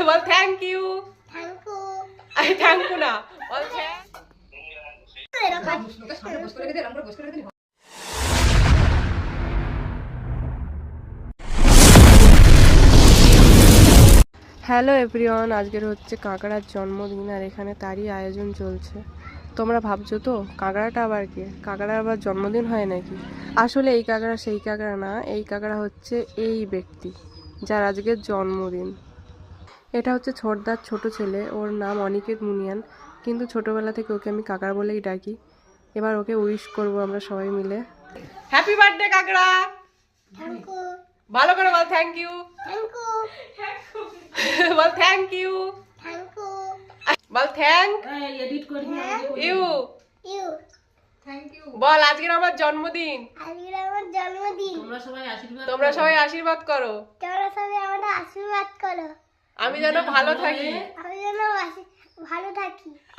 Ball thank you. Thank you না, বল hello everyone, আজকের হচ্ছে কাঁকড়ার জন্মদিন আর এখানে তারই আয়োজন চলছে। তোমরা ভাবছো তো কাঁকড়াটা আবার কে? কাঁকড়ার আবার জন্মদিন হয় নাকি? আসলে এই কাঁকড়া সেই কাঁকড়া না, এই কাঁকড়া হচ্ছে এই ব্যক্তি যার আজকের জন্মদিন। এটা হচ্ছে ছোটদার ছোট ছেলে, ওর নাম অনিকেত মুনিয়ান, কিন্তু ছোটবেলা থেকে ওকে আমি কাঁকড়া বলেই ডাকি। এবার ওকে উইশ করব আমরা সবাই মিলে। হ্যাপি বার্থডে কাঁকড়া। ভালো করে বল থ্যাংক ইউ। বল থ্যাংক ইউ। বল থ্যাংক ইউ। বল আজকের আমার জন্মদিন, তোমরা সবাই আশীর্বাদ করো, আমি যেন ভালো থাকি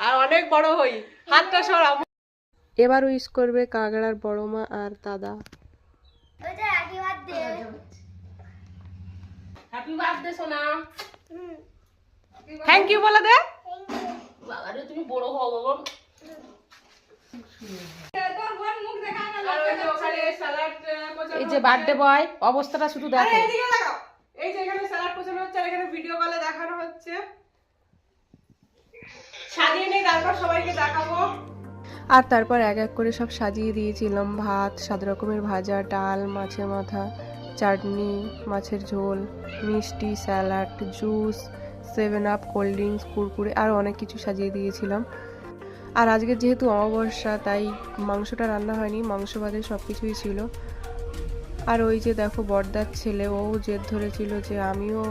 আর অনেক বড় হই। হাতটা সরাও। এবার উইশ করবে কাঁকড়ার বড় মা আর দাদা। হ্যাপি বার্থডে সোনা। থ্যাংক ইউ বলে দে। বাবা রে তুমি বড় হও বাবা। এই যে বার্থডে বয় অবস্থাটা শুধু দেখো। এই যে এখানে স্যালাড পোছানো হচ্ছে আর এখানে ভিডিও কলে দেখানো হচ্ছে। সাজিয়ে নিয়ে তারপর সবাইকে দেখাবো। আর তারপর এক এক করে সব সাজিয়ে দিয়েছিলাম। ভাত, 7 রকমের ভাজা, ডাল, মাছের মাথা, চাটনি, মাছের ঝোল, মিষ্টি, salad, juice, 7 up, cold drinks, Kurkure আর অনেক কিছু সাজিয়ে দিয়েছিলাম। আর আজকে যেহেতু অমাবস্যা তাই মাংসটা রান্না হয়নি, মাংস বাদে সব কিছুই ছিল। আর ওই যে দেখো বড়দার ছেলে, ও জেদ ধরেছিল যে আমিও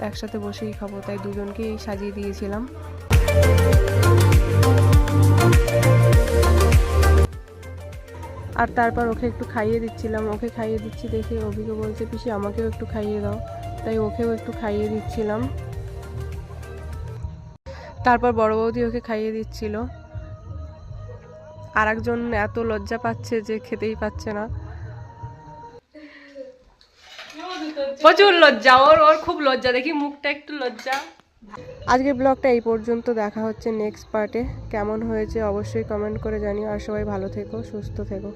একসাথে বসেই খাবো, তাই দুজনকেই সাজিয়ে দিয়েছিলাম। আর তারপর ওকে একটু খাইয়ে দিচ্ছিলাম। ওকে খাইয়ে দিচ্ছি দেখে অভিকে বলছে পিসি আমাকেও একটু খাইয়ে দাও, তাই ওকেও একটু খাইয়ে দিচ্ছিলাম। তারপর বড় বৌদি ওকে খাইয়ে দিচ্ছিল। আর একজন এত লজ্জা পাচ্ছে যে খেতেই পাচ্ছে না, প্রচুর লজ্জা ওর, ওর খুব লজ্জা, দেখি মুখটা একটু লজ্জা। আজকের ব্লগটা এই পর্যন্ত, দেখা হচ্ছে নেক্সট পার্টে। কেমন হয়েছে অবশ্যই কমেন্ট করে জানিও, আর সবাই ভালো থেকো, সুস্থ থেকো।